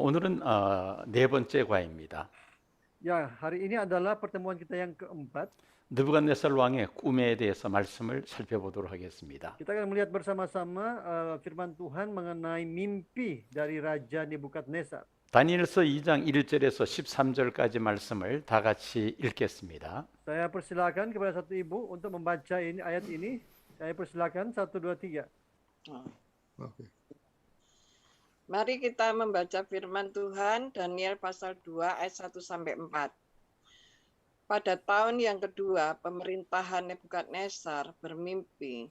오늘은 네 번째 과입니다. Ya, hari ini adalah pertemuan kita yang keempat. 느부갓네살 왕의 꿈에 대해서 말씀을 살펴보도록 하겠습니다. Kita akan melihat bersama-sama firman Tuhan mengenai mimpi dari Raja Nebukadnezar. 다니엘서 2장 1절에서 13절까지 말씀을 다 같이 읽겠습니다. Saya persilakan kepada satu ibu untuk membaca ini ayat ini. Saya persilakan 1, 2, 3. Oke. Mari kita membaca firman Tuhan Daniel pasal 2 ayat 1 sampai 4. Pada tahun yang kedua pemerintahan Nebukadnezar bermimpi.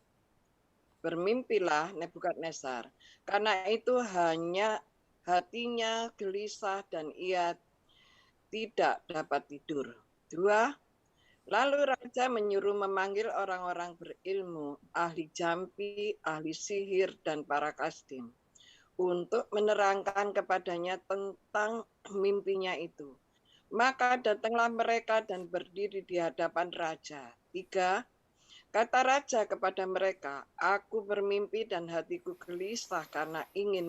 Bermimpilah Nebukadnezar. Karena itu hatinya gelisah dan ia tidak dapat tidur. 2. Lalu raja menyuruh memanggil orang-orang berilmu, ahli jampi, ahli sihir, dan para kasdim, untuk menerangkan kepadanya tentang mimpinya itu. Maka datanglah mereka dan berdiri di hadapan raja. 3. Kata raja kepada mereka, aku bermimpi dan hatiku gelisah karena ingin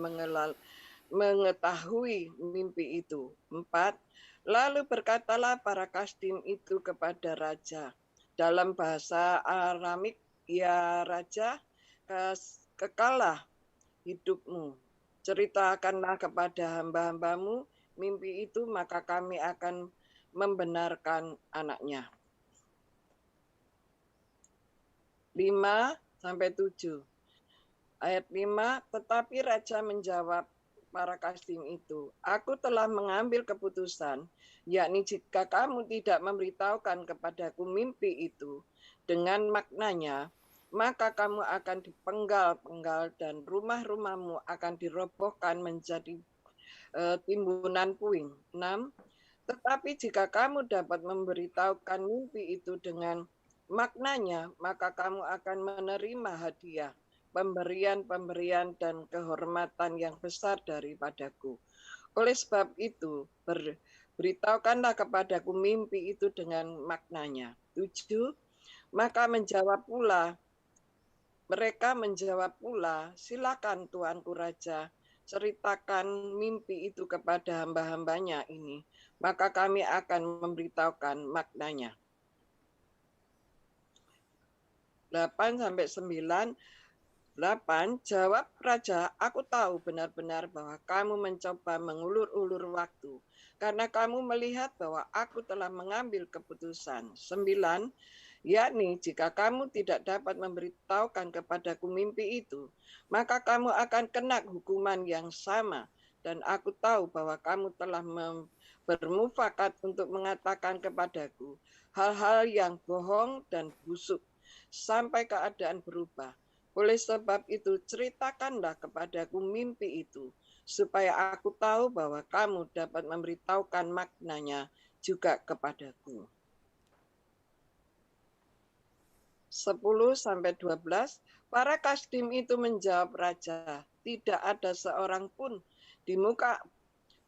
mengetahui mimpi itu. 4. Lalu berkatalah para kasdim itu kepada raja dalam bahasa Aramik, ya raja, kekallah hidupmu. Ceritakanlah kepada hamba-hambamu mimpi itu, maka kami akan membenarkan anaknya. 5 sampai 7. Ayat 5, tetapi raja menjawab para kasdim itu, aku telah mengambil keputusan, yakni jika kamu tidak memberitahukan kepadaku mimpi itu dengan maknanya, maka kamu akan dipenggal-penggal dan rumah-rumahmu akan dirobohkan menjadi timbunan puing. 6. Tetapi jika kamu dapat memberitahukan mimpi itu dengan maknanya, maka kamu akan menerima hadiah, pemberian-pemberian dan kehormatan yang besar daripadaku. Oleh sebab itu, beritahukanlah kepadaku mimpi itu dengan maknanya. 7. Mereka menjawab pula, silakan tuanku raja, ceritakan mimpi itu kepada hamba-hambanya ini, maka kami akan memberitahukan maknanya. 8 sampai 9. 8. Jawab raja, aku tahu benar-benar bahwa kamu mencoba mengulur-ulur waktu, karena kamu melihat bahwa aku telah mengambil keputusan. 9. Yakni jika kamu tidak dapat memberitahukan kepadaku mimpi itu, maka kamu akan kena hukuman yang sama. Dan aku tahu bahwa kamu telah bermufakat untuk mengatakan kepadaku hal-hal yang bohong dan busuk, sampai keadaan berubah. Oleh sebab itu, ceritakanlah kepadaku mimpi itu, supaya aku tahu bahwa kamu dapat memberitahukan maknanya juga kepadaku. 10 sampai 12. Para kasdim itu menjawab raja, tidak ada seorang pun di muka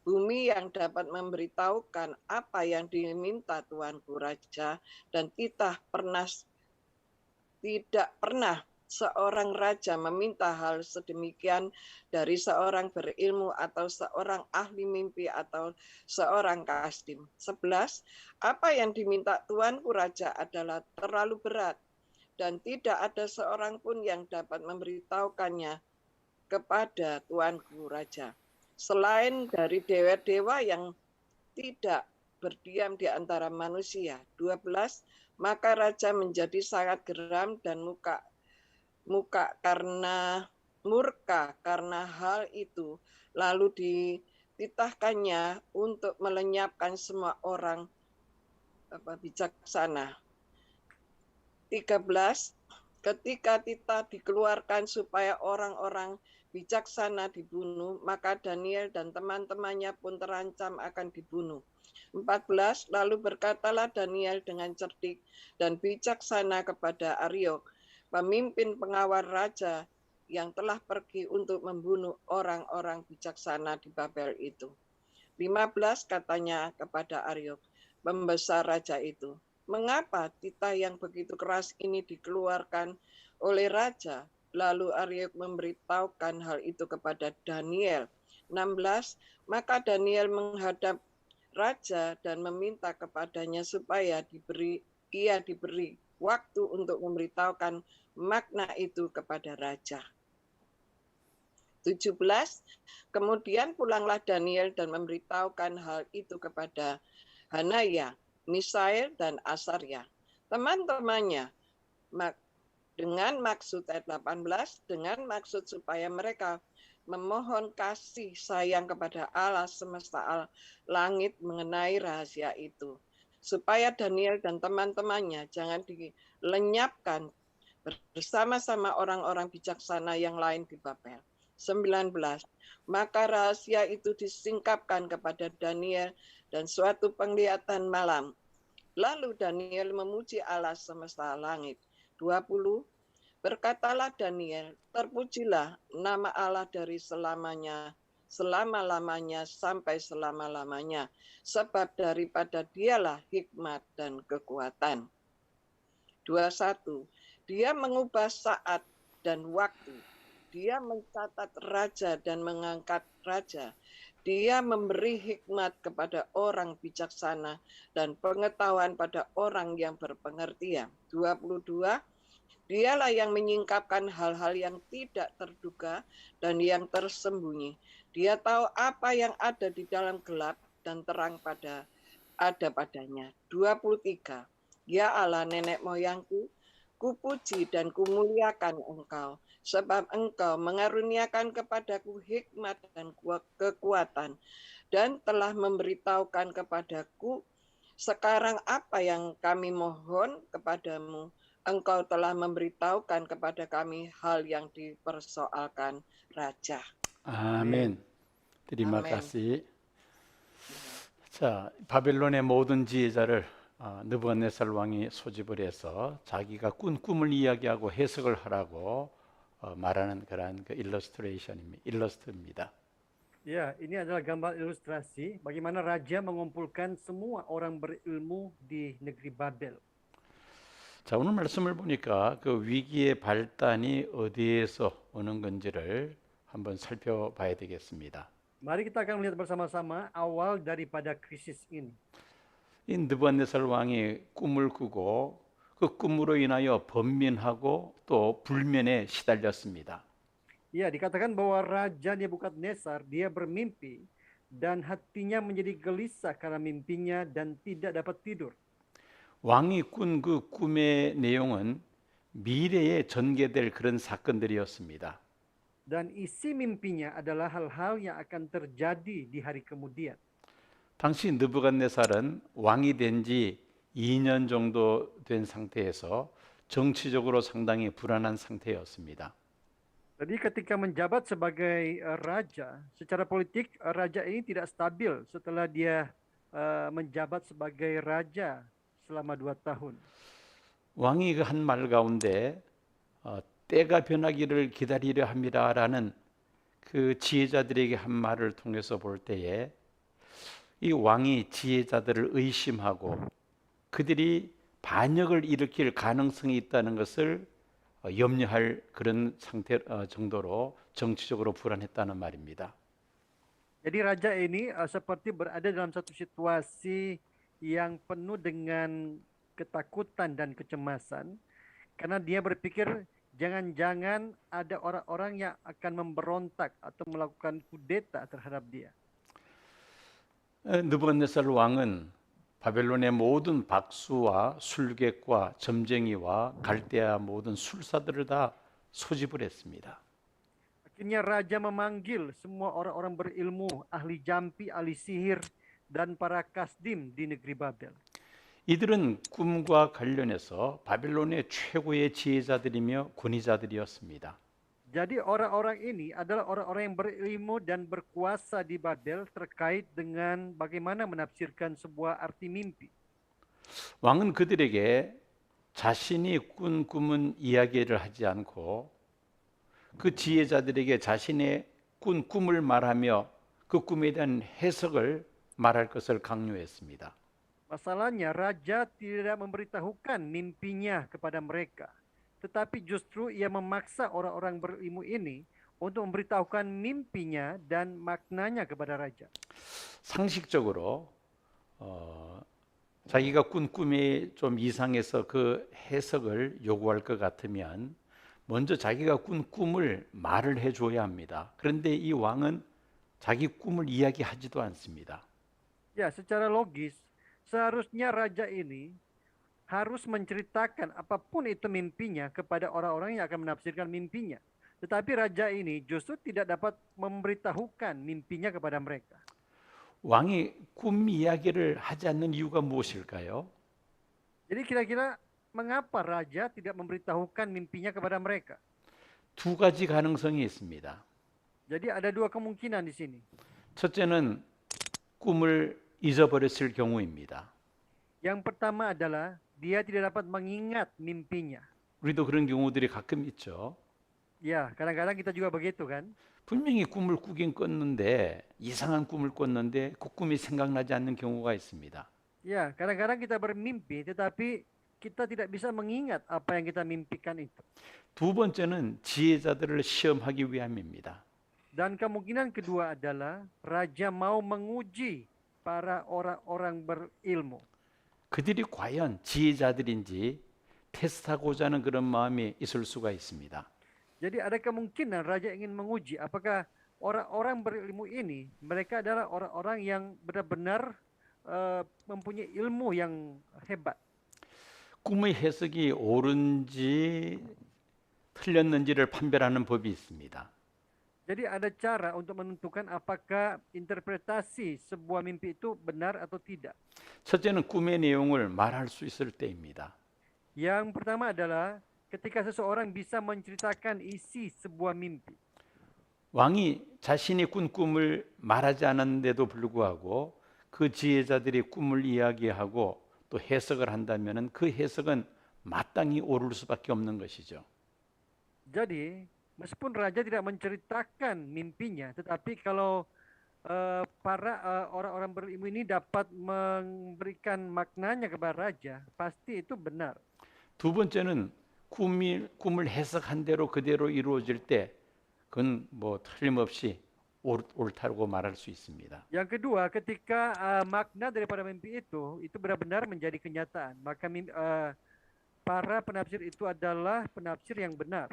bumi yang dapat memberitahukan apa yang diminta tuanku raja, dan tidak pernah seorang raja meminta hal sedemikian dari seorang berilmu atau seorang ahli mimpi atau seorang kasdim. 11. Apa yang diminta tuanku raja adalah terlalu berat, dan tidak ada seorang pun yang dapat memberitahukannya kepada tuanku raja, selain dari dewa-dewa yang tidak berdiam di antara manusia. 12. Maka raja menjadi sangat geram dan murka karena hal itu, lalu dititahkannya untuk melenyapkan semua orang bijaksana. 13. Ketika titah dikeluarkan supaya orang-orang bijaksana dibunuh, maka Daniel dan teman-temannya pun terancam akan dibunuh. 14. Lalu berkatalah Daniel dengan cerdik dan bijaksana kepada Ariok, pemimpin pengawal raja yang telah pergi untuk membunuh orang-orang bijaksana di Babel itu. 15. Katanya kepada Ariok, pembesar raja itu, mengapa titah yang begitu keras ini dikeluarkan oleh raja? Lalu Ariok memberitahukan hal itu kepada Daniel 16, maka Daniel menghadap raja dan meminta kepadanya supaya ia diberi waktu untuk memberitahukan makna itu kepada raja. 17, kemudian pulanglah Daniel dan memberitahukan hal itu kepada Hanaya, Misael, dan Asaria, teman-temannya, dengan maksud ayat 18, dengan maksud supaya mereka memohon kasih sayang kepada Allah semesta langit mengenai rahasia itu, supaya Daniel dan teman-temannya jangan dilenyapkan bersama-sama orang-orang bijaksana yang lain di Babel. 19, maka rahasia itu disingkapkan kepada Daniel dan suatu penglihatan malam. Lalu Daniel memuji Allah semesta langit. 20, berkatalah Daniel, terpujilah nama Allah dari selama-lamanya sampai selama-lamanya, sebab daripada dialah hikmat dan kekuatan. 21, dia mengubah saat dan waktu. Dia mencatat raja dan mengangkat raja. Dia memberi hikmat kepada orang bijaksana dan pengetahuan pada orang yang berpengertian. 22, dialah yang menyingkapkan hal-hal yang tidak terduga dan yang tersembunyi. Dia tahu apa yang ada di dalam gelap dan terang ada padanya. 23, ya Allah nenek moyangku, kupuji dan kumuliakan Engkau, sebab Engkau mengaruniakan kepadaku hikmat dan kekuatan, dan telah memberitahukan kepadaku sekarang apa yang kami mohon kepadamu. Engkau telah memberitahukan kepada kami hal yang dipersoalkan Raja. 아멘. Terima 아멘. kasih. 자, 바벨론의 모든 지혜자를 느부갓네살 왕이 소집을 해서 자기가 꾼 꿈을 이야기하고 해석을 하라고 말하는 그러한 그 일러스트입니다. Ya, ini adalah gambar ilustrasi bagaimana raja mengumpulkan semua orang berilmu di negeri Babel. 자, 오늘 말씀을 보니까 그 위기의 발단이 어디에서 오는 건지를 한번 살펴봐야 되겠습니다. Mari kita akan melihat bersama-sama awal daripada krisis ini. 이 느부갓네살 왕이 꿈을 꾸고 그 꿈으로 인하여 번민하고 또 불면에 시달렸습니다. Ya, dikatakan bahwa Raja Nebukadnezar dia bermimpi dan hatinya menjadi gelisah karena mimpinya dan tidak dapat tidur. 왕이 꾼 그 꿈의 내용은 미래에 전개될 그런 사건들이었습니다. Dan isi mimpinya adalah hal-hal yang akan terjadi di hari kemudian. 당시 느부갓네살은 왕이 된 지 2년 정도 된 상태에서 정치적으로 상당히 불안한 상태였습니다. Jadi ketika menjabat sebagai raja, secara politik raja ini tidak stabil setelah dia menjabat sebagai raja selama 2 tahun. 왕이 그 한 말 가운데 때가 변하기를 기다리려 합니다라는 그 지혜자들에게 한 말을 통해서 볼 때에 이 왕이 지혜자들을 의심하고 그들이 반역을 일으킬 가능성이 있다는 것을 염려할 그런 상태 정도로 정치적으로 불안했다는 말입니다. Jadi raja ini seperti berada dalam satu situasi yang penuh dengan ketakutan dan kecemasan karena dia berpikir jangan-jangan ada orang-orang yang akan memberontak atau melakukan kudeta terhadap dia. 느부갓네살 왕은 바벨론의 모든 박수와 술객과 점쟁이와 갈대아 모든 술사들을 다 소집을 했습니다. Akhirnya raja memanggil semua orang-orang berilmu, ahli jampi, ahli sihir, dan para kasdim di negeri Babel. 이들은 꿈과 관련해서 바벨론의 최고의 지혜자들이며 권위자들이었습니다. Jadi orang-orang ini adalah orang-orang yang berilmu dan berkuasa di Babel terkait dengan bagaimana menafsirkan sebuah arti mimpi. 왕은 그들에게 자신이 꾼 꿈은 이야기를 하지 않고 그 지혜자들에게 자신의 꾼 꿈을 말하며 그 꿈에 대한 해석을 말할 것을 강요했습니다. Masalahnya raja tidak memberitahukan mimpinya kepada mereka, tetapi justru ia memaksa orang-orang berilmu ini untuk memberitahukan mimpinya dan maknanya kepada raja. 상식적으로 자기가 꾼 꿈이 좀 이상해서 그 해석을 요구할 것 같으면 먼저 자기가 꾼 꿈을 말을 해줘야 합니다. 그런데 이 왕은 자기 꿈을 이야기하지도 않습니다. Ya, secara logis, seharusnya raja ini harus menceritakan apapun itu mimpinya kepada orang-orang yang akan menafsirkan mimpinya. Tetapi raja ini justru tidak dapat memberitahukan mimpinya kepada mereka. 왕이 꿈 이야기를 하지 않는 이유가 무엇일까요? Jadi kira-kira mengapa raja tidak memberitahukan mimpinya kepada mereka? 두 가지 가능성이 있습니다. Jadi ada dua kemungkinan di sini. 첫째는 꿈을 잊어버렸을 경우입니다. Yang pertama adalah dia tidak dapat mengingat mimpinya. 우리도 그런 경우들이 가끔 있죠. Ya, kadang-kadang kita juga begitu kan? 분명히 꿈을 꾸긴 꿨는데 이상한 꿈을 꿨는데 그 꿈이 생각나지 않는 경우가 있습니다. Ya, kadang-kadang kita bermimpi tetapi kita tidak bisa mengingat apa yang kita mimpikan itu. 두 번째는 지혜자들을 시험하기 위함입니다. Dan kemungkinan kedua adalah raja mau menguji para orang-orang berilmu. 그들이 과연 지혜자들인지 테스트하고자 하는 그런 마음이 있을 수가 있습니다. Jadi ada kemungkinan raja ingin menguji apakah orang-orang berilmu ini mereka adalah orang-orang yang benar-benar mempunyai ilmu yang hebat. 꿈의 해석이 옳은지 틀렸는지를 판별하는 법이 있습니다. Jadi ada cara untuk menentukan apakah interpretasi sebuah mimpi itu benar atau tidak. 첫째는 꿈의 내용을 말할 수 있을 때입니다. Yang pertama adalah ketika seseorang bisa menceritakan isi sebuah mimpi. 왕이 자신이 꾼 꿈을 말하지 않았는데도 불구하고 그 지혜자들이 꿈을 이야기하고 또 해석을 한다면 그 해석은 마땅히 옳을 수밖에 없는 것이죠. Jadi, meskipun raja tidak menceritakan mimpinya, tetapi kalau para orang-orang berilmu ini dapat memberikan maknanya kepada raja, pasti itu benar. 두 번째는 꿈을 해석한 대로 그대로 이루어질 때 그건 뭐 틀림없이 옳다고 말할 수 있습니다. Yang kedua, ketika makna daripada mimpi itu benar-benar menjadi kenyataan, maka para penafsir itu adalah penafsir yang benar.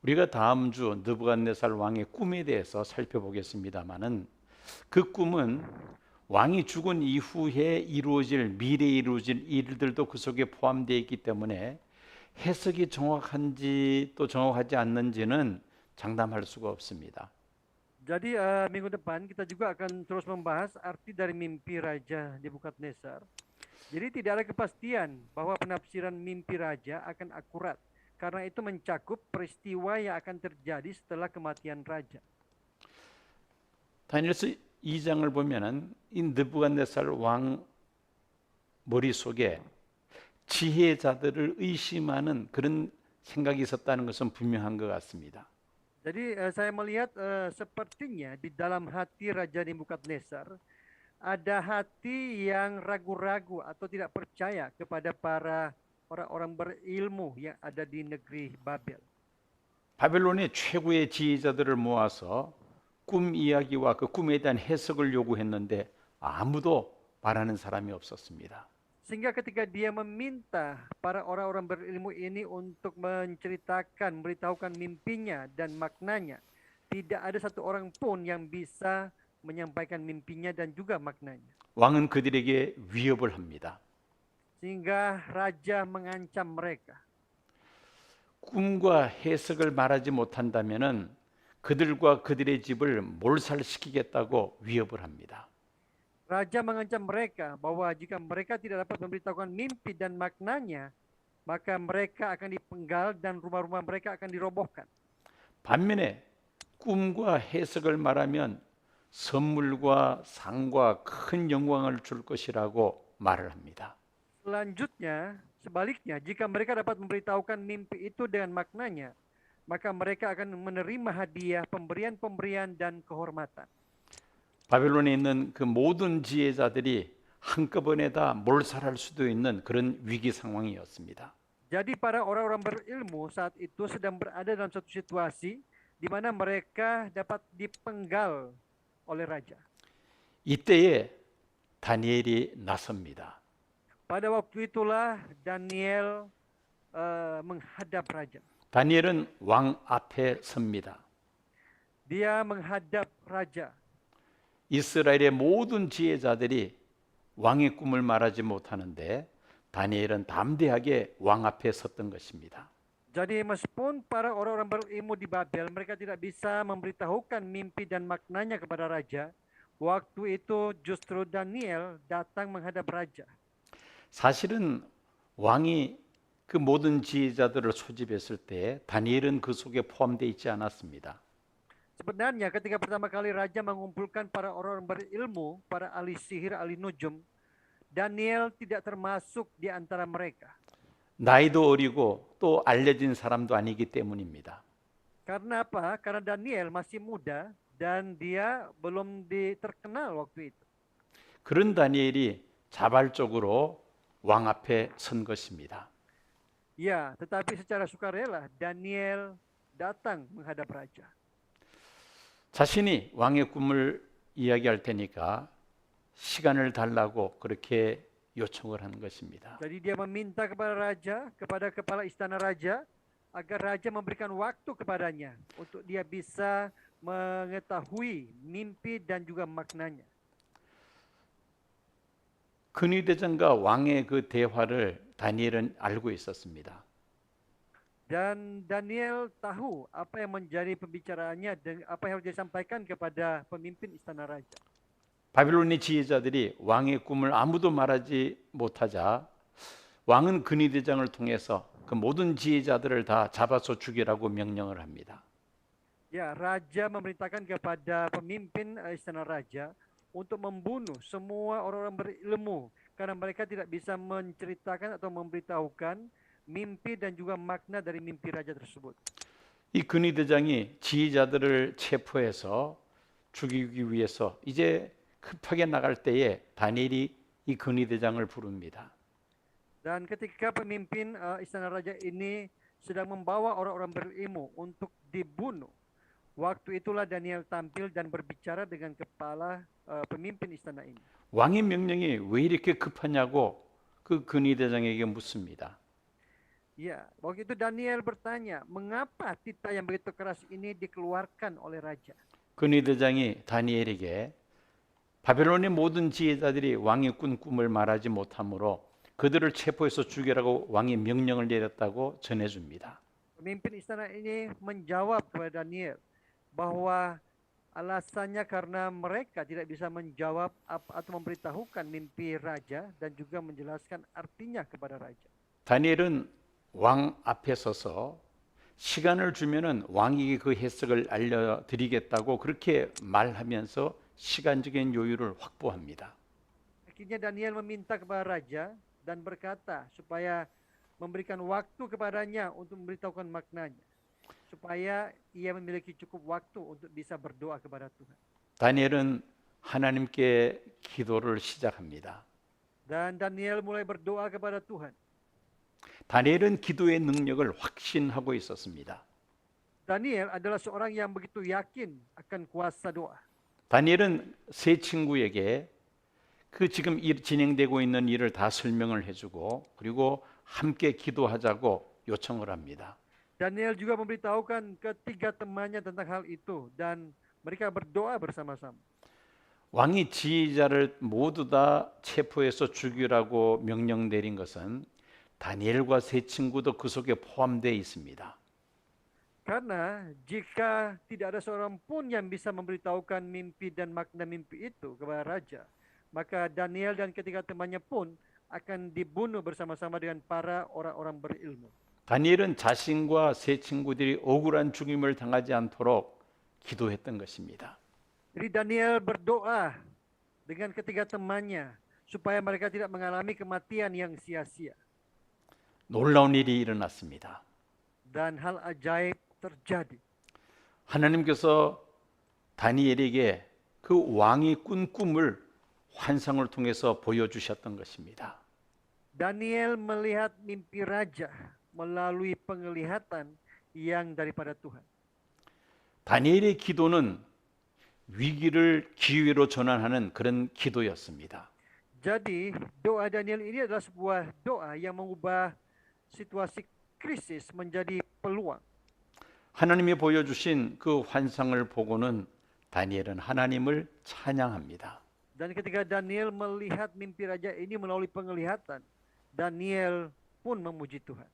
우리가 다음 주 느부갓네살 왕의 꿈에 대해서 살펴보겠습니다만은 그 꿈은 왕이 죽은 이후에 이루어질 미래에 이루어질 일들도 그 속에 포함되어 있기 때문에 해석이 정확한지 또 정확하지 않는지는 장담할 수가 없습니다. Jadi minggu depan kita juga akan terus membahas arti dari mimpi Raja Nebukadnezar. Jadi tidak ada kepastian bahwa penafsiran mimpi raja akan akurat karena itu mencakup peristiwa yang akan terjadi setelah kematian raja. 다니엘서 2장을 보면은 이 느부갓네살 왕 머릿속에 지혜자들을 의심하는 그런 생각이 있었다는 것은 분명한 것 같습니다. Jadi saya melihat sepertinya di dalam hati Raja Nebukadnezar ada hati yang ragu-ragu atau tidak percaya kepada para orang-orang berilmu yang ada di negeri Babel. 바벨론의 최고의 지혜자들을 모아서 꿈 이야기와 그 꿈에 대한 해석을 요구했는데 아무도 말하는 사람이 없었습니다. Sehingga ketika dia meminta para orang-orang berilmu ini untuk menceritakan, memberitahukan mimpinya dan maknanya, tidak ada satu orang pun yang bisa menyampaikan mimpinya dan juga maknanya. 왕은 그들에게 위협을 합니다. Sehingga raja mengancam mereka. 꿈과 해석을 말하지 못한다면은 그들과 그들의 집을 몰살시키겠다고 위협을 합니다. Raja mengancam mereka bahwa jika mereka tidak dapat memberitahukan mimpi dan maknanya, maka mereka akan dipenggal dan rumah-rumah mereka akan dirobohkan. 반면에 꿈과 해석을 말하면 선물과 상과 큰 영광을 줄 것이라고 말을 합니다. Selanjutnya, sebaliknya, jika mereka dapat memberitahukan mimpi itu dengan maknanya, maka mereka akan menerima hadiah, pemberian-pemberian dan kehormatan. 바벨론에 있는 그 모든 지혜자들이 한꺼번에 다 몰살할 수도 있는 그런 위기 상황이었습니다. Jadi para orang-orang berilmu saat itu sedang berada dalam satu situasi di mana mereka dapat dipenggal oleh raja. 이때에 다니엘이 나섭니다. Pada waktu itulah Daniel menghadap raja. 다니엘은 왕 앞에 섭니다. Dia menghadap raja. 이스라엘의 모든 지혜자들이 왕의 꿈을 말하지 못하는데 다니엘은 담대하게 왕 앞에 섰던 것입니다. Jadi meskipun para orang-orang berilmu di Babel, mereka tidak bisa memberitahukan mimpi dan maknanya kepada raja, waktu itu justru Daniel datang menghadap raja. 사실은 왕이 그 모든 지혜자들을 소집했을 때 다니엘은 그 속에 포함되어 있지 않았습니다. Sebenarnya ketika pertama kali raja mengumpulkan para orang berilmu, para ahli sihir, ahli nujum, Daniel tidak termasuk di antara mereka. 나이도 어리고 또 알려진 사람도 아니기 때문입니다. Karena apa? Karena Daniel masih muda dan dia belum terkenal waktu itu. 그런 다니엘이 자발적으로 왕 앞에 선 것입니다. Ya, tetapi secara sukarela Daniel datang menghadap raja. 자신이 왕의 꿈을 이야기할 테니까 시간을 달라고 그렇게 요청을 한 것입니다. Jadi dia meminta kepada raja, kepada kepala istana raja, agar raja memberikan waktu kepadanya untuk dia bisa mengetahui mimpi dan juga maknanya. 근위대장과 왕의 그 대화를 다니엘은 알고 있었습니다. Dan Daniel tahu apa yang menjadi pembicaraannya dan apa yang harus disampaikan kepada pemimpin istana raja. 바빌론의 지혜자들이 왕의 꿈을 아무도 말하지 못하자 왕은 근위대장을 통해서 그 모든 지혜자들을 다 잡아서 죽이라고 명령을 합니다. Ya, raja memerintahkan kepada pemimpin istana raja untuk membunuh semua orang-orang berilmu karena mereka tidak bisa menceritakan atau memberitahukan mimpi dan juga makna dari mimpi raja tersebut. 이 근위대장이 지혜자들을 체포해서 죽이기 위해서 이제 급하게 나갈 때에 다니엘이 이 근위대장을 부릅니다. Dan ketika pemimpin istana raja ini sedang membawa orang-orang berilmu untuk dibunuh, waktu itulah Daniel tampil dan berbicara dengan kepala pemimpin istana ini. 왕의 명령이 왜 이렇게 급하냐고 그 근위대장에게 묻습니다. Ya, waktu itu Daniel bertanya, mengapa titah yang begitu keras ini dikeluarkan oleh raja? 근위대장이 다니엘에게 바벨론의 모든 지혜자들이 왕의 꾼 꿈을 말하지 못하므로 그들을 체포해서 죽이라고 왕이 명령을 내렸다고 전해줍니다. Pemimpin istana ini menjawab kepada Daniel bahwa alasannya karena mereka tidak bisa menjawab atau memberitahukan mimpi raja dan juga menjelaskan artinya kepada raja. 다니엘은 왕 앞에 서서 시간을 주면은 왕에게 그 해석을 알려드리겠다고 그렇게 말하면서 시간적인 여유를 확보합니다. Akhirnya Daniel meminta kepada raja dan berkata supaya memberikan waktu kepadanya untuk memberitahukan maknanya, supaya ia memiliki cukup waktu untuk bisa berdoa kepada Tuhan. 다니엘은 하나님께 기도를 시작합니다. Dan Daniel mulai berdoa kepada Tuhan. 다니엘은 기도의 능력을 확신하고 있었습니다. Daniel adalah seorang yang begitu yakin akan kuasa doa. 다니엘은 세 친구에게 그 지금 진행되고 있는 일을 다 설명을 해주고 그리고 함께 기도하자고 요청을 합니다. Daniel juga memberitahukan ketiga temannya tentang hal itu dan mereka berdoa bersama-sama. 왕이 지휘자를 모두 다 체포해서 죽이라고 명령 내린 것은 다니엘과 세 친구도 그 속에 포함되어 있습니다. Karena jika tidak ada seorang pun yang bisa memberitahukan mimpi dan makna mimpi itu kepada raja, maka Daniel dan ketiga temannya pun akan dibunuh bersama-sama dengan para orang-orang berilmu. 다니엘은 자신과 세 친구들이 억울한 죽임을 당하지 않도록 기도했던 것입니다. Jadi Daniel berdoa dengan ketiga temannya supaya mereka tidak mengalami kematian yang sia-sia. 놀라운 일이 일어났습니다. Dan hal ajaib terjadi. 하나님께서 다니엘에게 그 왕이 꾼 꿈을 환상을 통해서 보여주셨던 것입니다. Daniel melihat mimpi raja melalui penglihatan yang daripada Tuhan. 다니엘의 기도는 위기를 기회로 전환하는 그런 기도였습니다. Jadi doa Daniel ini adalah sebuah doa yang mengubah situasi krisis menjadi peluang. 하나님이 보여주신 그 환상을 보고는 다니엘은 하나님을 찬양합니다. Dan ketika Daniel melihat mimpi raja ini melalui penglihatan, Daniel pun memuji Tuhan.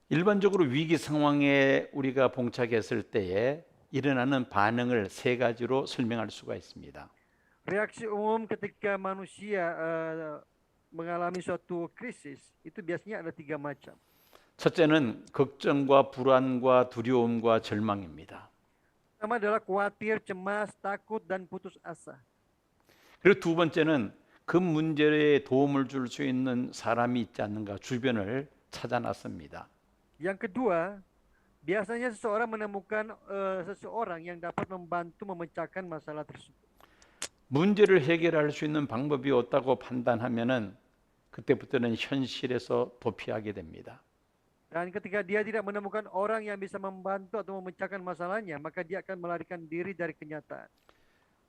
일반적으로 위기 상황에 우리가 봉착했을 때에 일어나는 반응을 세 가지로 설명할 수가 있습니다. Reaksi umum ketika manusia mengalami suatu krisis itu biasanya ada 3 macam. 첫째는 걱정과 불안과 두려움과 절망입니다. Pertama adalah khawatir, cemas, takut, dan putus asa. 그리고 두 번째는 그 문제에 도움을 줄 수 있는 사람이 있지 않는가 주변을 찾아 나섭니다. Yang kedua, biasanya seseorang menemukan seseorang yang dapat membantu memecahkan masalah tersebut. 문제를 해결할 수 있는 방법이 없다고 판단하면은 그때부터는 현실에서 도피하게 됩니다. Dan ketika dia tidak menemukan orang yang bisa membantu atau memecahkan masalahnya, maka dia akan melarikan diri dari kenyataan.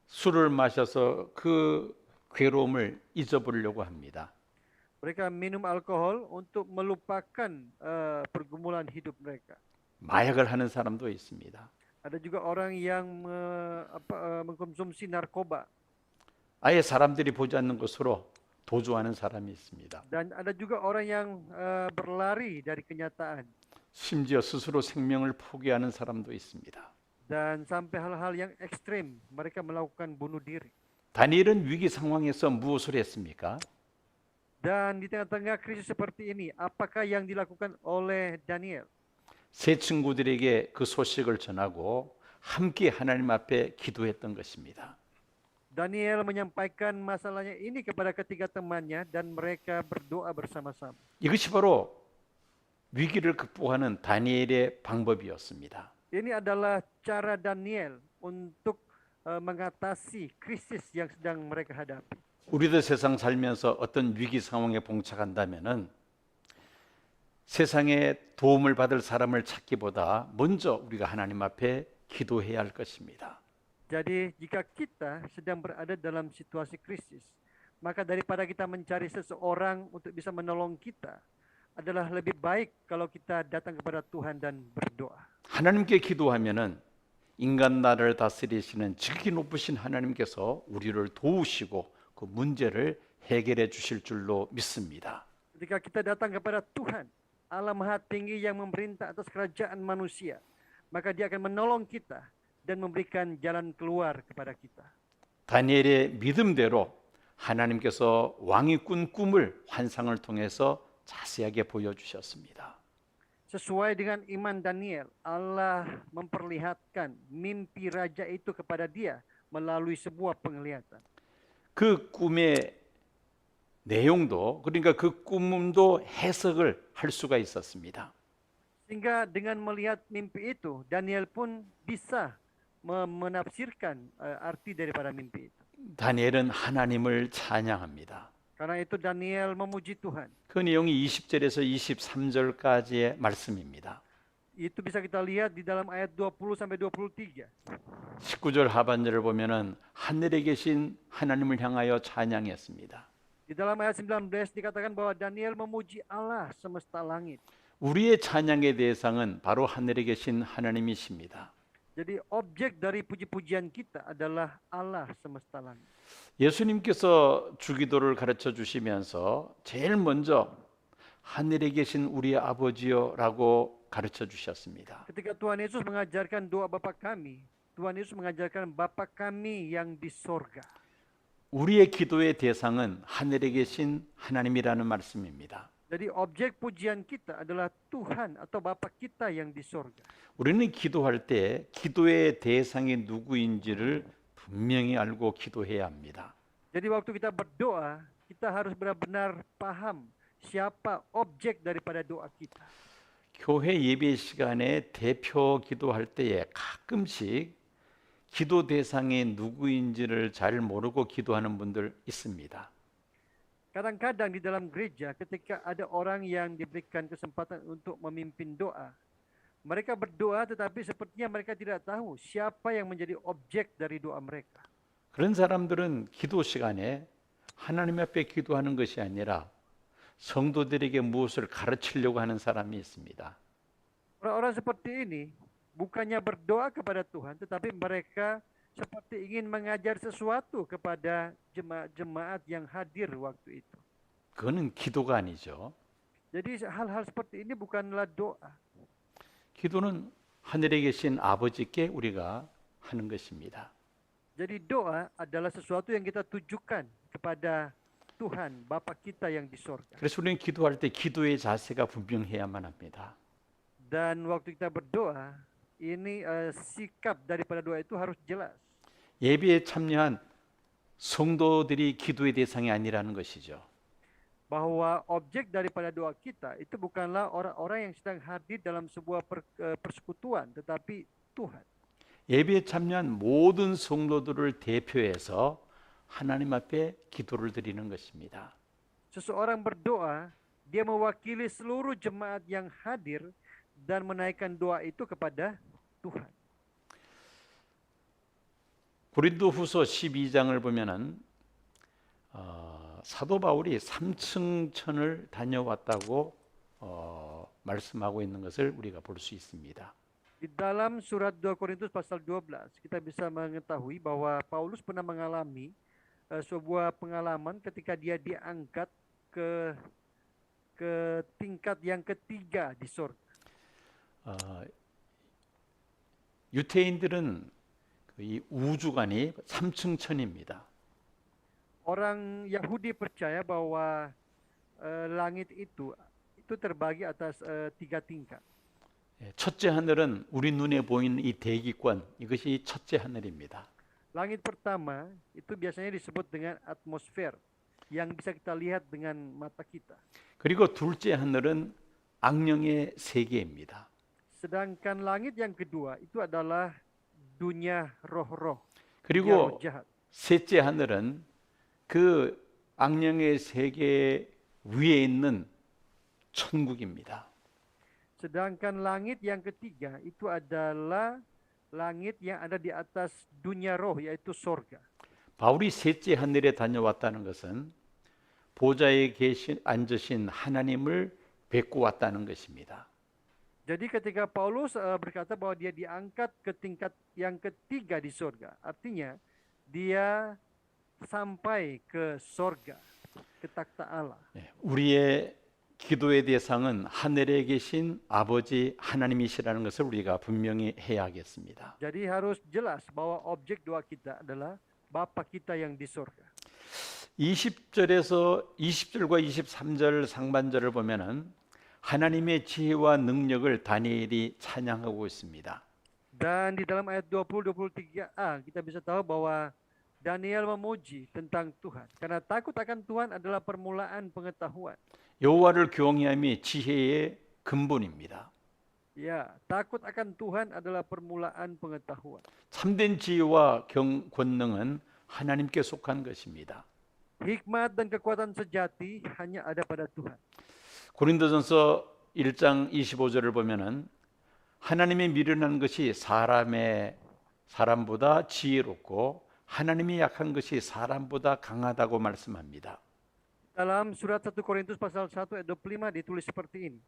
술을 마셔서 그 괴로움을 잊어버리려고 합니다. Mereka minum alkohol untuk melupakan pergumulan hidup mereka. 마약을 하는 사람도 있습니다. Ada juga orang yang mengkonsumsi narkoba. 아예 사람들이 보지 않는 곳으로 도주하는 사람이 있습니다. Dan ada juga orang yang berlari dari kenyataan. 심지어 스스로 생명을 포기하는 사람도 있습니다. Dan sampai hal-hal yang ekstrim, mereka melakukan bunuh diri. 다니엘은 위기 상황에서 무엇을 했습니까? Dan di tengah-tengah krisis seperti ini, apakah yang dilakukan oleh Daniel? 세 친구들에게 그 소식을 전하고 함께 하나님 앞에 기도했던 것입니다. Daniel menyampaikan masalahnya ini kepada ketiga temannya dan mereka berdoa bersama-sama. 이것이 바로 위기를 극복하는 다니엘의 방법이었습니다. Ini adalah cara Daniel untuk mengatasi krisis yang sedang mereka hadapi. 우리도 세상 살면서 어떤 위기 상황에 봉착한다면은 세상에 도움을 받을 사람을 찾기보다 먼저 우리가 하나님 앞에 기도해야 할 것입니다. Jadi jika kita sedang berada dalam situasi krisis, maka daripada kita mencari seseorang untuk bisa menolong kita, adalah lebih baik kalau kita datang kepada Tuhan dan berdoa. 하나님께 기도하면은 인간 나라를 다스리시는 지극히 높으신 하나님께서 우리를 도우시고 그 문제를 해결해 주실 줄로 믿습니다. Ketika kita datang kepada Tuhan, Allah Maha Tinggi yang memerintah atas kerajaan manusia, maka Dia akan menolong kita dan memberikan jalan keluar kepada kita. 다니엘의 믿음대로 하나님께서 왕이 꾼 꿈을 환상을 통해서 자세하게 보여주셨습니다. Sesuai dengan iman Daniel, Allah memperlihatkan mimpi raja itu kepada dia melalui sebuah penglihatan. 그 꿈의 내용도 그러니까 그 꿈도 해석을 할 수가 있었습니다. Sehingga dengan melihat mimpi itu, Daniel pun bisa menafsirkan arti daripada mimpi itu. 다니엘은 하나님을 찬양합니다. Karena itu Daniel memuji Tuhan. 그 내용이 20절에서 23절까지의 말씀입니다. Itu bisa kita lihat di dalam ayat 20 sampai 23. 19절 하반절을 보면은 하늘에 계신 하나님을 향하여 찬양했습니다. Di dalam ayat 19 dikatakan bahwa Daniel memuji Allah semesta langit. 우리의 찬양의 대상은 바로 하늘에 계신 하나님이십니다. Jadi objek dari puji-pujian kita adalah Allah semesta langit. 예수님께서 주기도를 가르쳐 주시면서 제일 먼저 하늘에 계신 우리 아버지요라고 가르쳐 주셨습니다. Ketika Tuhan Yesus mengajarkan doa Bapa kami, Tuhan Yesus mengajarkan Bapa kami yang di sorga. 우리의 기도의 대상은 하늘에 계신 하나님이라는 말씀입니다. Jadi objek pujian kita adalah Tuhan atau Bapa kita yang di sorga. 우리는 기도할 때 기도의 대상이 누구인지를 분명히 알고 기도해야 합니다. Jadi waktu kita berdoa, kita harus benar-benar paham siapa objek daripada doa kita. 교회 예배 시간에 대표 기도할 때에 가끔씩 기도 대상이 누구인지를 잘 모르고 기도하는 분들 있습니다. Kadang-kadang di dalam gereja ketika ada orang yang diberikan kesempatan untuk memimpin doa, Mereka berdoa tetapi sepertinya mereka tidak tahu siapa yang menjadi objek dari doa mereka. 그런 사람들은 기도 시간에 하나님 앞에 기도하는 것이 아니라 성도들에게 무엇을 가르치려고 하는 사람이 있습니다. Orang-orang seperti ini bukannya berdoa kepada Tuhan, tetapi mereka seperti ingin mengajar sesuatu kepada jemaat-jemaat yang hadir waktu itu. 그거는 기도가 아니죠. Jadi hal-hal seperti ini bukanlah doa. 기도는 하늘에 계신 아버지께 우리가 하는 것입니다. Jadi doa adalah sesuatu yang kita tujukan kepada Tuhan, Bapa kita yang di sorga. 그래서 우리는 기도할 때 기도의 자세가 분명해야만 합니다. Dan waktu kita berdoa, ini sikap daripada doa itu harus jelas. 예배에 참여한 성도들이 기도의 대상이 아니라는 것이죠. Bahwa objek daripada doa kita itu bukanlah orang-orang yang sedang hadir dalam sebuah persekutuan, tetapi Tuhan. 예배에 참여한 모든 성도들을 대표해서 하나님 앞에 기도를 드리는 것입니다. Seseorang berdoa, dia mewakili seluruh jemaat yang hadir dan menaikkan doa itu kepada Tuhan. 고린도후서 12장을 보면은 사도 바울이 3층천을 다녀왔다고 말씀하고 있는 것을 우리가 볼 수 있습니다. Di dalam surat 2 Korintus pasal 12, kita bisa mengetahui bahwa Paulus pernah mengalami sebuah pengalaman ketika dia diangkat ke tingkat yang ketiga di surga. 유태인들은 이 우주관이 3층천입니다. Orang Yahudi percaya bahwa langit itu terbagi atas 3 tingkat. 첫째 하늘은 우리 눈에 보이는 이 대기권, 이것이 첫째 하늘입니다. Langit pertama itu biasanya disebut dengan atmosfer yang bisa kita lihat dengan mata kita. 그리고 둘째 하늘은 악령의 세계입니다. Sedangkan langit yang kedua itu adalah dunia roh-roh, dunia roh 그리고 jahat. 셋째 하늘은 그 악령의 세계 위에 있는 천국입니다. Sedangkan langit yang ketiga itu adalah langit yang ada di atas dunia roh, yaitu sorga. 바울이 셋째 하늘에 다녀왔다는 것은 보좌에 앉으신 하나님을 뵙고 왔다는 것입니다. Jadi ketika Paulus berkata bahwa dia diangkat ke tingkat yang ketiga di sorga, artinya dia sampai ke sorga, ke takhta Allah. 우리의 기도의 대상은 하늘에 계신 아버지 하나님이시라는 것을 우리가 분명히 해야 하겠습니다. Jadi harus jelas bahwa objek doa kita adalah Bapa kita yang di sorga. 20절과 23절 상반절을 보면은 하나님의 지혜와 능력을 다니엘이 찬양하고 있습니다. Dan di dalam ayat 20-23a kita bisa tahu bahwa Daniel memuji tentang Tuhan. Karena takut akan Tuhan adalah permulaan pengetahuan. 여호와를 경외함이 지혜의 근본입니다. Ya, takut akan Tuhan adalah permulaan pengetahuan. 참된 지혜와 권능은 하나님께 속한 것입니다. Hikmat dan kekuatan sejati hanya ada pada Tuhan. 고린도전서 1장 25절을 보면은 하나님의 미련한 것이 사람보다 지혜롭고 하나님이 약한 것이 사람보다 강하다고 말씀합니다. Dalam surat 1 Korintus pasal 1 ayat 25 ditulis seperti ini.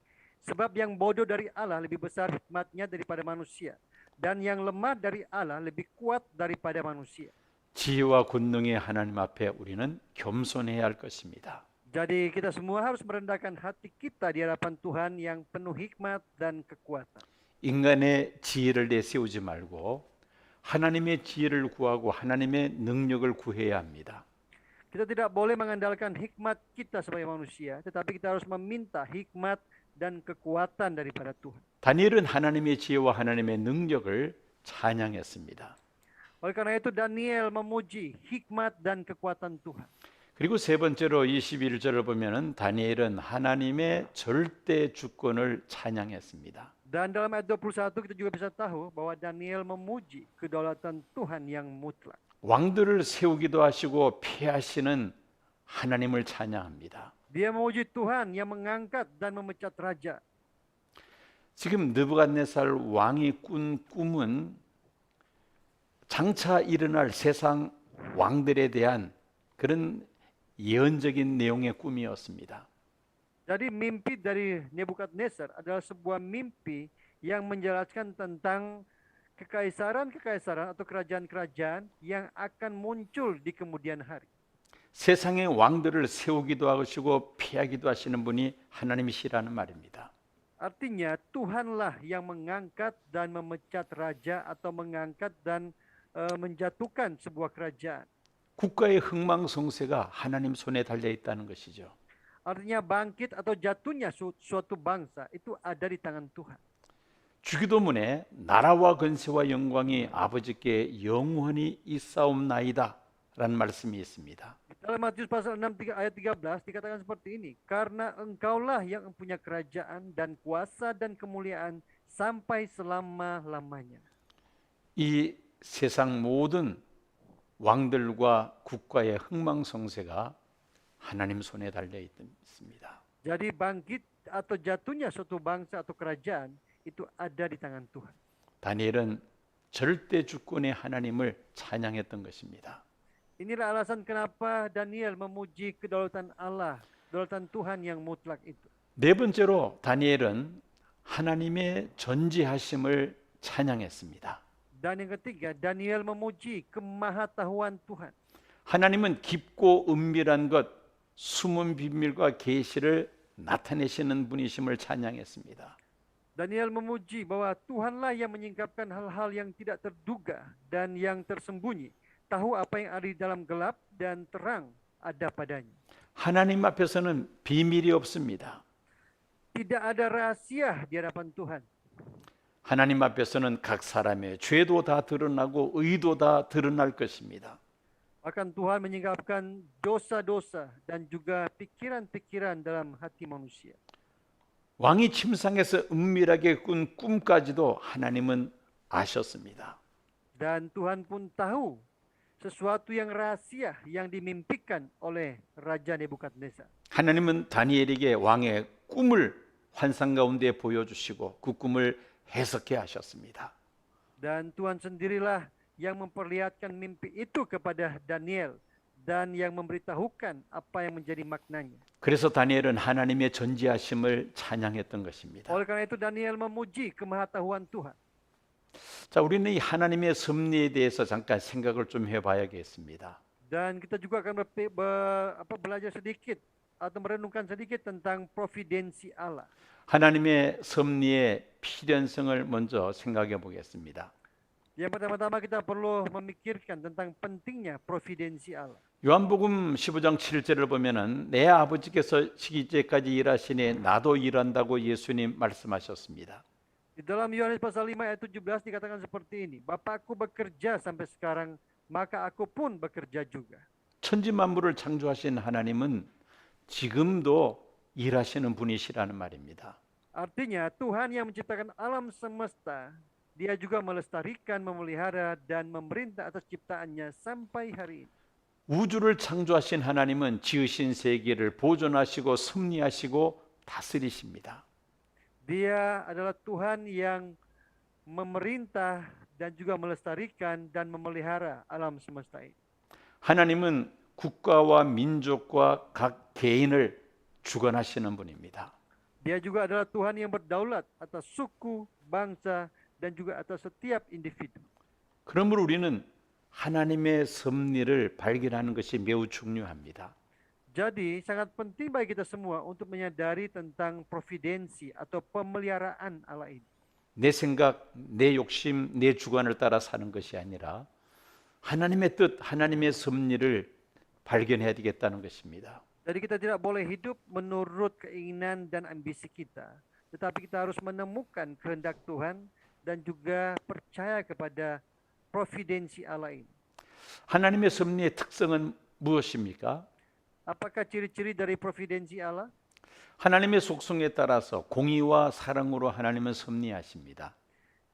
Sebab yang bodoh dari Allah lebih besar hikmatnya daripada manusia, dan yang lemah dari Allah lebih kuat daripada manusia. 지혜와 권능의 하나님 앞에 우리는 겸손해야 할 것입니다. Jadi kita semua harus merendahkan hati kita di hadapan Tuhan yang penuh hikmat dan kekuatan. 인간의 지혜를 내세우지 말고 하나님의 지혜를 구하고 하나님의 능력을 구해야 합니다. Kita tidak boleh mengandalkan hikmat kita sebagai manusia, tetapi kita harus meminta hikmat dan kekuatan daripada Tuhan. 다니엘은 하나님의 지혜와 하나님의 능력을 찬양했습니다. Oleh karena itu Daniel memuji hikmat dan kekuatan Tuhan. 그리고 세 번째로 21절을 보면은 다니엘은 하나님의 절대 주권을 찬양했습니다. Dan dalam ayat 21 kita juga bisa tahu bahwa Daniel memuji kedaulatan Tuhan yang mutlak. 왕들을 세우기도 하시고 폐하시는 하나님을 찬양합니다. Dia memuji Tuhan yang mengangkat dan memecat raja. 지금 느부갓네살 왕이 꾼 꿈은 장차 일어날 세상 왕들에 대한 그런 예언적인 내용의 꿈이었습니다. Jadi mimpi dari Nebukadnezar adalah sebuah mimpi yang menjelaskan tentang kekaisaran-kekaisaran atau kerajaan-kerajaan yang akan muncul di kemudian hari. 세상의 왕들을 세우기도 하시고 폐하기도 하시는 분이 하나님이시라는 말입니다. Artinya Tuhanlah yang mengangkat dan memecat raja atau mengangkat dan menjatuhkan sebuah kerajaan. 국가의 흥망성쇠가 하나님 손에 달려 있다는 것이죠. Artinya bangkit atau jatuhnya suatu bangsa itu ada di tangan Tuhan. 주기도문에 나라와 권세와 영광이 아버지께 영원히 있사옵나이다 라는 말씀이 있습니다. Dalam Matius pasal 6 ayat 13 dikatakan seperti ini, karena engkaulah yang mempunyai kerajaan dan kuasa dan kemuliaan sampai selama-lamanya. 이 세상 모든 왕들과 국가의 흥망성쇠가 하나님 손에 달려 있습니다. Jadi bangkit atau jatuhnya suatu bangsa atau kerajaan itu ada di tangan Tuhan. 다니엘은 절대 주권의 하나님을 찬양했던 것입니다. Inilah alasan kenapa Daniel memuji kedaulatan Allah, kedaulatan Tuhan yang mutlak itu. 네 번째로 다니엘은 하나님의 전지하심을 찬양했습니다. Dan yang ketiga, Daniel memuji kemahatauan Tuhan. 하나님은 깊고 은밀한 것, 숨은 비밀과 계시를 나타내시는 분이심을 찬양했습니다. Daniel memuji bahwa Tuhanlah yang menyingkapkan hal-hal yang tidak terduga dan yang tersembunyi. Tahu apa yang ada di dalam gelap dan terang ada padanya. 하나님 앞에서는 비밀이 없습니다. Tidak ada rahasia di hadapan Tuhan. 하나님 앞에서는 각 사람의 죄도 다 드러나고 의도 다 드러날 것입니다. Bahkan Tuhan menyingkapkan dosa-dosa dan juga pikiran-pikiran dalam hati manusia. 왕이 침상에서 은밀하게 꾼 꿈까지도 하나님은 아셨습니다. Dan Tuhan pun tahu sesuatu yang rahasia yang dimimpikan oleh Raja Nebukadnezar. 하나님은 다니엘에게 왕의 꿈을 환상 가운데 보여주시고 그 꿈을 해석해 하셨습니다. Dan Tuhan sendirilah yang memperlihatkan mimpi itu kepada Daniel dan yang memberitahukan apa yang menjadi maknanya. 그래서 다니엘은 하나님의 전지하심을 찬양했던 것입니다. Oleh karena itu Daniel memuji kemahatauan Tuhan. 자, 우리는 이 하나님의 섭리에 대해서 잠깐 생각을 좀 해봐야겠습니다. Dan kita juga akan belajar sedikit atau merenungkan sedikit tentang providensi Allah. 하나님의 섭리의 필연성을 먼저 생각해 보겠습니다. Yang pertama-tama kita perlu memikirkan tentang pentingnya providensi Allah. 요한복음 15장 7절을 보면은 내 아버지께서 시기때까지 일하시니 나도 일한다고 예수님 말씀하셨습니다. Di dalam Yohanes pasal 5 ayat 17 dikatakan seperti ini, Bapakku bekerja sampai sekarang, maka aku pun bekerja juga. 천지 만물을 창조하신 하나님은 지금도 일하시는 분이시라는 말입니다. Artinya Tuhan yang menciptakan alam semesta, Dia juga melestarikan, memelihara dan memerintah atas ciptaannya sampai hari ini. 우주를 창조하신 하나님은 지으신 세계를 보존하시고 섭리하시고 다스리십니다. Dia adalah Tuhan yang memerintah dan juga melestarikan dan memelihara alam semesta ini. 하나님은 국가와 민족과 각 개인을 주관하시는 분입니다. Dia juga adalah Tuhan yang berdaulat atas suku, bangsa, dan juga atas setiap individu. 그러므로 우리는 하나님의 섭리를 발견하는 것이 매우 중요합니다. Jadi sangat penting bagi kita semua untuk menyadari tentang providensi atau pemeliharaan Allah ini. 내 생각, 내 욕심, 내 주관을 따라 사는 것이 아니라 하나님의 뜻, 하나님의 섭리를 발견해야 되겠다는 것입니다. Jadi kita tidak boleh hidup menurut keinginan dan ambisi kita, tetapi kita harus menemukan kehendak Tuhan dan juga percaya kepada providensi Allah ini. 하나님의 섭리의 특성은 무엇입니까? Apakah ciri-ciri dari providensi Allah? 하나님의 속성에 따라서 공의와 사랑으로 하나님은 섭리하십니다.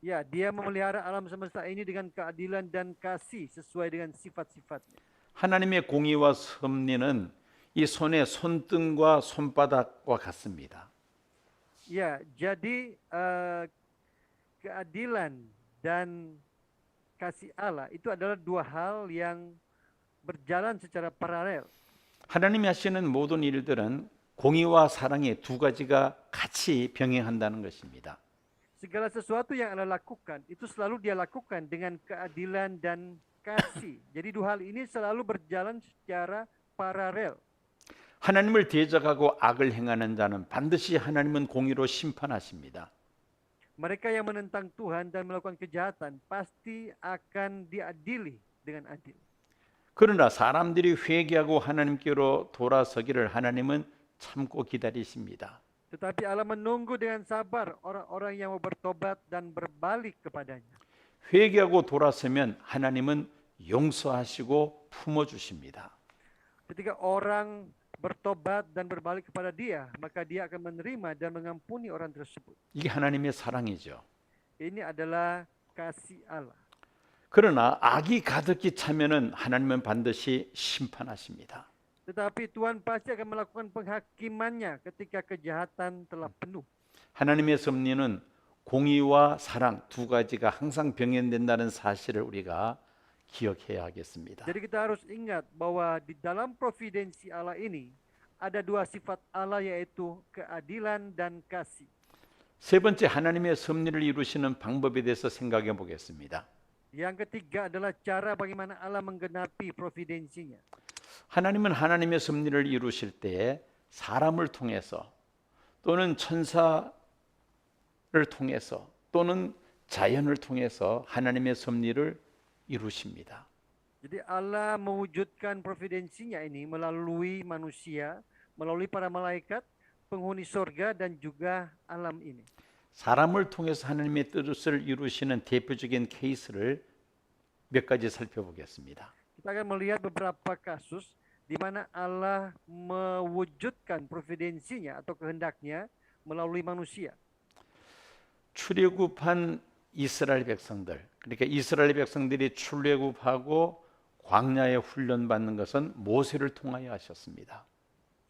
Ya, Dia memelihara alam semesta ini dengan keadilan dan kasih sesuai dengan sifat-sifatnya. 하나님의 공의와 섭리는 이 손의 손등과 손바닥과 같습니다. Ya, jadi keadilan dan kasih Allah itu adalah dua hal yang berjalan secara paralel. 하나님이 하시는 모든 일들은 공의와 사랑의 두 가지가 같이 병행한다는 것입니다. Segala sesuatu yang Allah lakukan itu selalu dia lakukan dengan keadilan dan kasih. Jadi dua hal ini selalu berjalan secara paralel. 하나님을 대적하고 악을 행하는 자는 반드시 하나님은 공의로 심판하십니다. Mereka yang menentang Tuhan dan melakukan kejahatan pasti akan diadili dengan adil. 그러나 사람들이 회개하고 하나님께로 돌아서기를 하나님은 참고 기다리십니다. Tetapi Allah menunggu dengan sabar orang-orang yang mau bertobat dan berbalik kepadanya. 회개하고 돌아서면 하나님은 용서하시고 품어주십니다. Ketika orang bertobat dan berbalik kepada Dia, maka Dia akan menerima dan mengampuni orang tersebut. 이게 하나님의 사랑이죠. Ini adalah kasih Allah. 그러나 악이 가득히 차면은 하나님은 반드시 심판하십니다. Tetapi Tuhan pasti akan melakukan penghakimannya ketika kejahatan telah penuh. 하나님의 섭리는 공의와 사랑 두 가지가 항상 병행된다는 사실을 우리가 기억해야 하겠습니다. Jadi kita harus ingat bahwa di dalam providensi Allah ini ada dua sifat Allah yaitu keadilan dan kasih. 세 번째 하나님의 섭리를 이루시는 방법에 대해서 생각해 보겠습니다. Yang ketiga adalah cara bagaimana Allah menggenapi providensinya. 하나님은 하나님의 섭리를 이루실 때 사람을 통해서 또는 천사를 통해서 또는 자연을 통해서 하나님의 섭리를 이루십니다. Jadi Allah mewujudkan providensinya ini melalui manusia, melalui para malaikat, penghuni surga dan juga alam ini. 사람을 통해서 하나님의 뜻을 이루시는 대표적인 케이스를 몇 가지 살펴보겠습니다. Kita akan melihat beberapa kasus di mana Allah mewujudkan providensinya atau kehendaknya melalui manusia. 출애굽한 이스라엘 백성들, 그러니까 이스라엘 백성들이 출애굽하고 광야에 훈련 받는 것은 모세를 통하여 하셨습니다.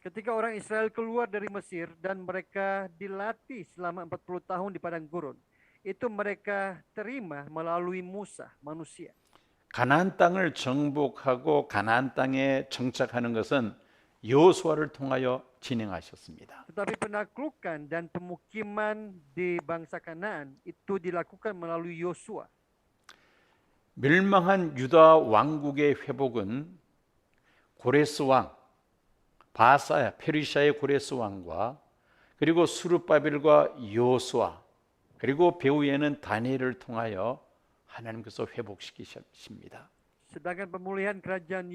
Ketika orang Israel keluar dari Mesir dan mereka dilatih selama 40 tahun di padang gurun, itu mereka terima melalui Musa, manusia. 가나안 땅을 정복하고 가나안 땅에 정착하는 것은 여호수아를 통하여 진행하셨습니다. Tetapi penaklukan dan pemukiman di bangsa Kanaan itu dilakukan melalui Yosua. 멸망한 유다 왕국의 회복은 고레스 왕, 바사야 페르시아의 고레스 왕과 그리고 수르바벨과 여호수아 그리고 배후에는 다니엘을 통하여 하나님께서 회복시키십니다. Sedangkan pemulihan kerajaan